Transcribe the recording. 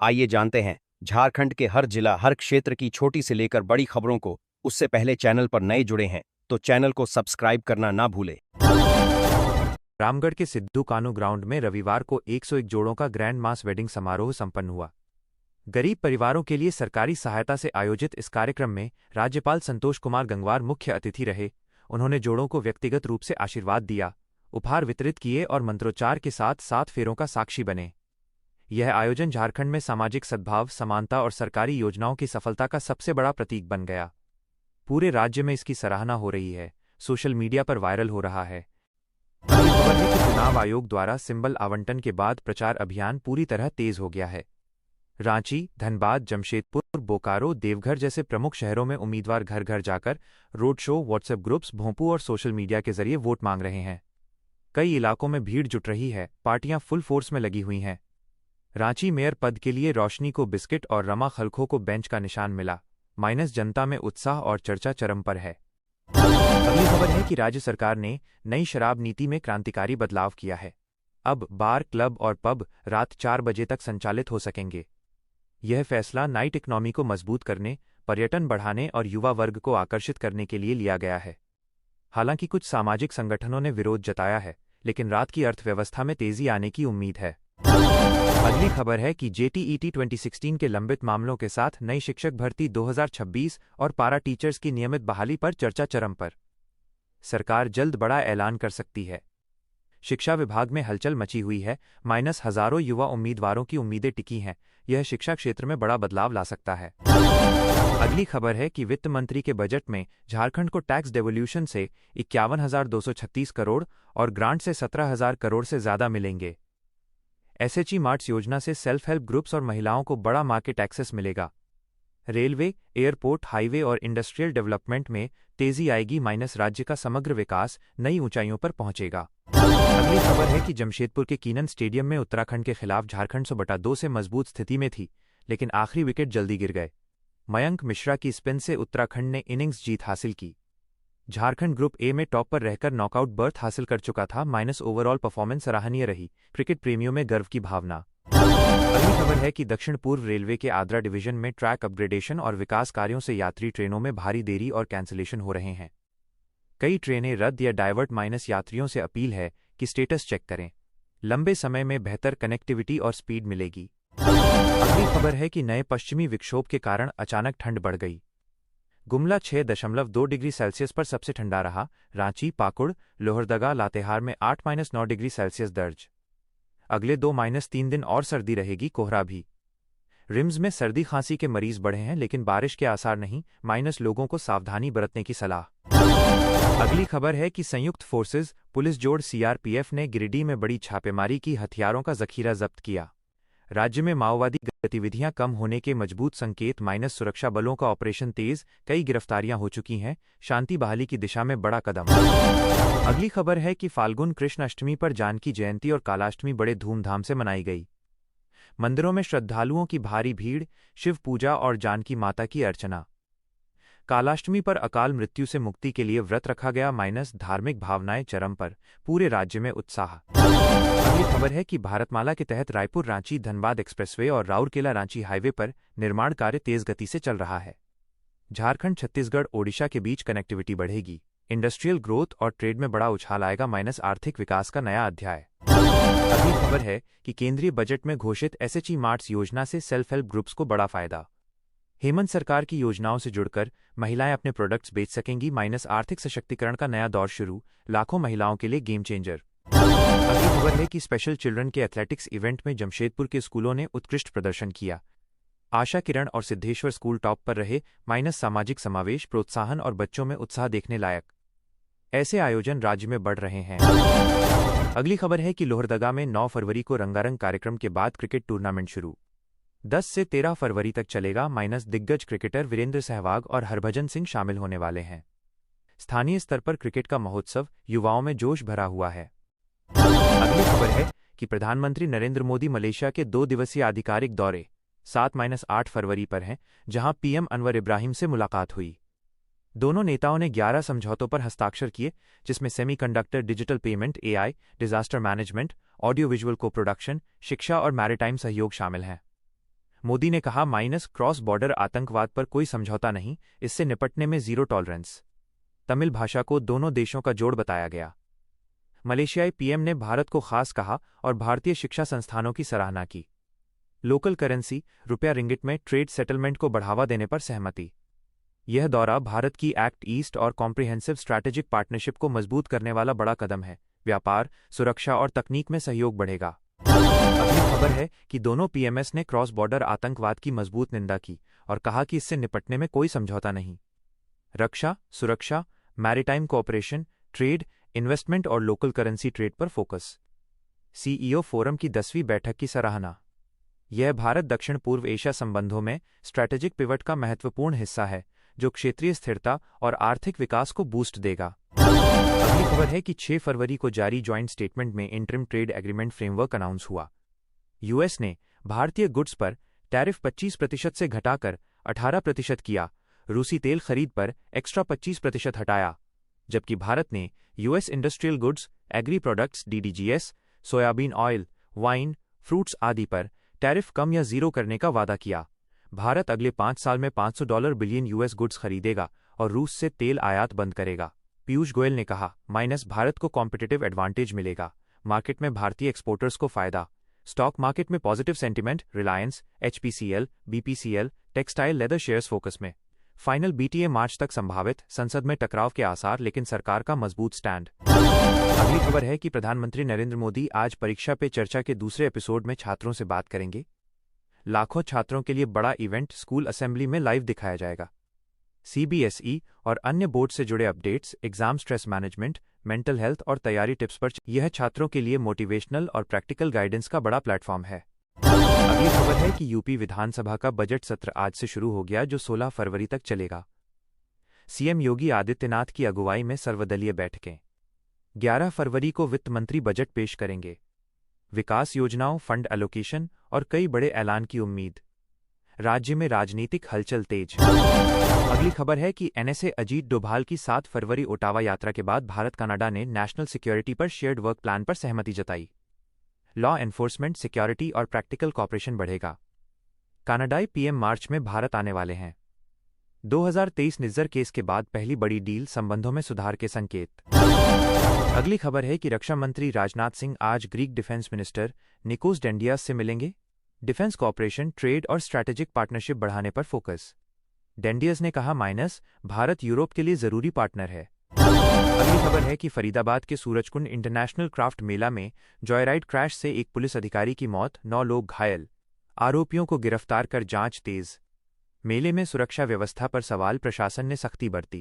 आइए जानते हैं झारखंड के हर जिला हर क्षेत्र की छोटी से लेकर बड़ी खबरों को। उससे पहले चैनल पर नए जुड़े हैं तो चैनल को सब्सक्राइब करना ना भूलें। रामगढ़ के सिद्धू कानू ग्राउंड में रविवार को 101 जोड़ों का ग्रैंड मास वेडिंग समारोह संपन्न हुआ। गरीब परिवारों के लिए सरकारी सहायता से आयोजित इस कार्यक्रम में राज्यपाल संतोष कुमार गंगवार मुख्य अतिथि रहे। उन्होंने जोड़ों को व्यक्तिगत रूप से आशीर्वाद दिया, उपहार वितरित किए और मंत्रोच्चार के साथ 7 फेरों का साक्षी बने। यह आयोजन झारखंड में सामाजिक सद्भाव, समानता और सरकारी योजनाओं की सफलता का सबसे बड़ा प्रतीक बन गया। पूरे राज्य में इसकी सराहना हो रही है, सोशल मीडिया पर वायरल हो रहा है। अगली खबर है कि चुनाव आयोग द्वारा सिंबल आवंटन के बाद प्रचार अभियान पूरी तरह तेज हो गया है। रांची, धनबाद, जमशेदपुर, बोकारो, देवघर जैसे प्रमुख शहरों में उम्मीदवार घर घर जाकर रोड शो, व्हाट्सएप ग्रुप्स, भोंपू और सोशल मीडिया के जरिए वोट मांग रहे हैं। कई इलाकों में भीड़ जुट रही है, पार्टियां फुल फोर्स में लगी हुई हैं। रांची मेयर पद के लिए रोशनी को बिस्किट और रमा खलखो को बेंच का निशान मिला। माइनस जनता में उत्साह और चर्चा चरम पर है। अगली खबर है कि राज्य सरकार ने नई शराब नीति में क्रांतिकारी बदलाव किया है। अब बार, क्लब और पब रात 4 बजे तक संचालित हो सकेंगे। यह फैसला नाइट इकोनॉमी को मजबूत करने, पर्यटन बढ़ाने और युवा वर्ग को आकर्षित करने के लिए लिया गया है। हालांकि कुछ सामाजिक संगठनों ने विरोध जताया है, लेकिन रात की अर्थव्यवस्था में तेजी आने की उम्मीद है। अगली खबर है कि जेटीईटी 2016 के लंबित मामलों के साथ नई शिक्षक भर्ती 2026 और पारा टीचर्स की नियमित बहाली पर चर्चा चरम पर। सरकार जल्द बड़ा ऐलान कर सकती है। शिक्षा विभाग में हलचल मची हुई है, माइनस हजारों युवा उम्मीदवारों की उम्मीदें टिकी हैं। यह शिक्षा क्षेत्र में बड़ा बदलाव ला सकता है। अगली खबर है कि वित्त मंत्री के बजट में झारखंड को टैक्स डेवोल्यूशन से 51,236 करोड़ और ग्रांट से 17,000 करोड़ से ज्यादा मिलेंगे। एसएचई मार्ट्स योजना से सेल्फ हेल्प ग्रुप्स और महिलाओं को बड़ा मार्केट एक्सेस मिलेगा। रेलवे, एयरपोर्ट, हाईवे और इंडस्ट्रियल डेवलपमेंट में तेजी आएगी, माइनस राज्य का समग्र विकास नई ऊंचाइयों पर पहुंचेगा। अगली खबर है कि जमशेदपुर के कीनन स्टेडियम में उत्तराखंड के खिलाफ झारखंड 100/2 से मजबूत स्थिति में थी, लेकिन आखिरी विकेट जल्दी गिर गए। मयंक मिश्रा की स्पिन से उत्तराखंड ने इनिंग्स जीत हासिल की। झारखंड ग्रुप ए में टॉप पर रहकर नॉकआउट बर्थ हासिल कर चुका था, माइनस ओवरऑल परफॉर्मेंस सराहनीय रही। क्रिकेट प्रेमियों में गर्व की भावना। अगली खबर है कि दक्षिण पूर्व रेलवे के आद्रा डिवीजन में ट्रैक अपग्रेडेशन और विकास कार्यों से यात्री ट्रेनों में भारी देरी और कैंसिलेशन हो रहे हैं। कई ट्रेनें रद्द या डाइवर्ट, माइनस यात्रियों से अपील है कि स्टेटस चेक करें। लंबे समय में बेहतर कनेक्टिविटी और स्पीड मिलेगी। अगली खबर है कि नए पश्चिमी विक्षोभ के कारण अचानक ठंड बढ़ गई। गुमला 6.2 डिग्री सेल्सियस पर सबसे ठंडा रहा। रांची, पाकुड़, लोहरदगा, लातेहार में 8-9 डिग्री सेल्सियस दर्ज। अगले 2-3 दिन और सर्दी रहेगी, कोहरा भी। रिम्स में सर्दी खांसी के मरीज बढ़े हैं, लेकिन बारिश के आसार नहीं, माइनस लोगों को सावधानी बरतने की सलाह। अगली खबर है कि संयुक्त फोर्सेज पुलिस जोड़ सीआरपीएफ ने गिरिडीह में बड़ी छापेमारी की, हथियारों का जखीरा जब्त किया। राज्य में माओवादी गतिविधियां कम होने के मजबूत संकेत, माइनस सुरक्षा बलों का ऑपरेशन तेज, कई गिरफ्तारियां हो चुकी हैं, शांति बहाली की दिशा में बड़ा कदम। अगली खबर है कि फाल्गुन कृष्ण अष्टमी पर जानकी जयंती और कालाष्टमी बड़े धूमधाम से मनाई गई। मंदिरों में श्रद्धालुओं की भारी भीड़, शिव पूजा और जानकी माता की अर्चना। कालाष्टमी पर अकाल मृत्यु से मुक्ति के लिए व्रत रखा गया, माइनस धार्मिक भावनाएं चरम पर, पूरे राज्य में उत्साह। अगली खबर है कि भारतमाला के तहत रायपुर रांची धनबाद एक्सप्रेसवे और राउरकेला रांची हाईवे पर निर्माण कार्य तेज गति से चल रहा है। झारखंड, छत्तीसगढ़, ओडिशा के बीच कनेक्टिविटी बढ़ेगी। इंडस्ट्रियल ग्रोथ और ट्रेड में बड़ा उछाल आएगा, माइनस आर्थिक विकास का नया अध्याय। अगली खबर है कि केंद्रीय बजट में घोषित एसएचई मार्ट्स योजना से सेल्फ हेल्प ग्रुप्स को बड़ा फायदा। हेमंत सरकार की योजनाओं से जुड़कर महिलाएं अपने प्रोडक्ट्स बेच सकेंगी, माइनस आर्थिक सशक्तिकरण का नया दौर शुरू, लाखों महिलाओं के लिए गेम चेंजर। अगली खबर है कि स्पेशल चिल्ड्रन के एथलेटिक्स इवेंट में जमशेदपुर के स्कूलों ने उत्कृष्ट प्रदर्शन किया। आशा किरण और सिद्धेश्वर स्कूल टॉप पर रहे, माइनस सामाजिक समावेश, प्रोत्साहन और बच्चों में उत्साह देखने लायक। ऐसे आयोजन राज्य में बढ़ रहे हैं। अगली खबर है कि लोहरदगा में 9 फरवरी को रंगारंग कार्यक्रम के बाद क्रिकेट टूर्नामेंट शुरू। 10 से 13 फरवरी तक चलेगा, माइनस दिग्गज क्रिकेटर वीरेंद्र सहवाग और हरभजन सिंह शामिल होने वाले हैं। स्थानीय स्तर पर क्रिकेट का महोत्सव, युवाओं में जोश भरा हुआ है। अगली खबर है कि प्रधानमंत्री नरेंद्र मोदी मलेशिया के 2 दिवसीय आधिकारिक दौरे 7-8 फरवरी पर हैं, जहां पीएम अनवर इब्राहिम से मुलाकात हुई। दोनों नेताओं ने 11 समझौतों पर हस्ताक्षर किए, जिसमें semiconductor, digital payment, AI, disaster management, audio visual को प्रोडक्शन, शिक्षा और मैरिटाइम सहयोग शामिल हैं। मोदी ने कहा क्रॉस बॉर्डर आतंकवाद पर कोई समझौता नहीं, इससे निपटने में जीरो टॉलरेंस। तमिल भाषा को दोनों देशों का जोड़ बताया गया। मलेशियाई पीएम ने भारत को खास कहा और भारतीय शिक्षा संस्थानों की सराहना की। लोकल करेंसी रुपया रिंगिट में ट्रेड सेटलमेंट को बढ़ावा देने पर सहमति। यह दौरा भारत की एक्ट ईस्ट और कॉम्प्रिहेंसिव स्ट्रैटेजिक पार्टनरशिप को मजबूत करने वाला बड़ा कदम है। व्यापार, सुरक्षा और तकनीक में सहयोग बढ़ेगा। अगली खबर है कि दोनों पीएमएस ने क्रॉस बॉर्डर आतंकवाद की मजबूत निंदा की और कहा कि इससे निपटने में कोई समझौता नहीं। रक्षा, सुरक्षा, मैरीटाइम कोऑपरेशन, ट्रेड, इन्वेस्टमेंट और लोकल करेंसी ट्रेड पर फोकस। सीईओ फोरम की 10वीं बैठक की सराहना। यह भारत दक्षिण पूर्व एशिया संबंधों में स्ट्रैटेजिक पिवट का महत्वपूर्ण हिस्सा है, जो क्षेत्रीय स्थिरता और आर्थिक विकास को बूस्ट देगा। अगली खबर है कि 6 फरवरी को जारी ज्वाइंट स्टेटमेंट में interim trade agreement framework announce हुआ। यूएस ने भारतीय गुड्स पर टैरिफ 25% से घटाकर 18% किया, रूसी तेल खरीद पर एक्स्ट्रा 25% हटाया, जबकि भारत ने US industrial goods, agri products DDGS, soybean oil, wine, fruits आदि पर टैरिफ कम या जीरो करने का वादा किया। भारत अगले 5 साल में $500 बिलियन यूएस गुड्स खरीदेगा और रूस से तेल आयात बंद करेगा। पीयूष गोयल ने कहा भारत को कॉम्पिटिटिव एडवांटेज मिलेगा, मार्केट में भारतीय एक्सपोर्टर्स को फायदा। स्टॉक मार्केट में positive sentiment, Reliance, HPCL, BPCL, textile leather shares focus में। फाइनल बीटीए मार्च तक संभावित, संसद में टकराव के आसार लेकिन सरकार का मजबूत स्टैंड। अगली खबर है कि प्रधानमंत्री नरेंद्र मोदी आज परीक्षा पे चर्चा के दूसरे एपिसोड में छात्रों से बात करेंगे। लाखों छात्रों के लिए बड़ा इवेंट स्कूल असेंबली में लाइव दिखाया जाएगा। सीबीएसई और अन्य बोर्ड से जुड़े updates, exam stress management, mental health और तैयारी टिप्स पर यह छात्रों के लिए मोटिवेशनल और प्रैक्टिकल गाइडेंस का बड़ा प्लेटफॉर्म है। अगली खबर है कि यूपी विधानसभा का बजट सत्र आज से शुरू हो गया, जो 16 फरवरी तक चलेगा। सीएम योगी आदित्यनाथ की अगुवाई में सर्वदलीय बैठकें। 11 फरवरी को वित्त मंत्री बजट पेश करेंगे। विकास योजनाओं, फंड एलोकेशन और कई बड़े ऐलान की उम्मीद। राज्य में राजनीतिक हलचल तेज। अगली खबर है कि एनएसए अजीत डोभाल की 7 फरवरी ओटावा यात्रा के बाद भारत कनाडा ने नेशनल सिक्योरिटी पर शेयर्ड वर्क प्लान पर सहमति जताई। लॉ एनफोर्समेंट, सिक्योरिटी और प्रैक्टिकल कॉपरेशन बढ़ेगा। कनाडाई पीएम मार्च में भारत आने वाले हैं। 2023 निज्जर केस के बाद पहली बड़ी डील, संबंधों में सुधार के संकेत। अगली खबर है कि रक्षा मंत्री राजनाथ सिंह आज ग्रीक डिफेंस मिनिस्टर निकोस डेंडियास से मिलेंगे। डिफेंस कॉपरेशन, ट्रेड और स्ट्रैटेजिक पार्टनरशिप बढ़ाने पर फोकस। डेंडियस ने कहा भारत यूरोप के लिए जरूरी पार्टनर है। अगली खबर है कि फरीदाबाद के सूरजकुंड इंटरनेशनल क्राफ्ट मेला में जॉयराइड क्रैश से एक पुलिस अधिकारी की मौत, 9 लोग घायल। आरोपियों को गिरफ्तार कर जांच तेज। मेले में सुरक्षा व्यवस्था पर सवाल, प्रशासन ने सख्ती बरती।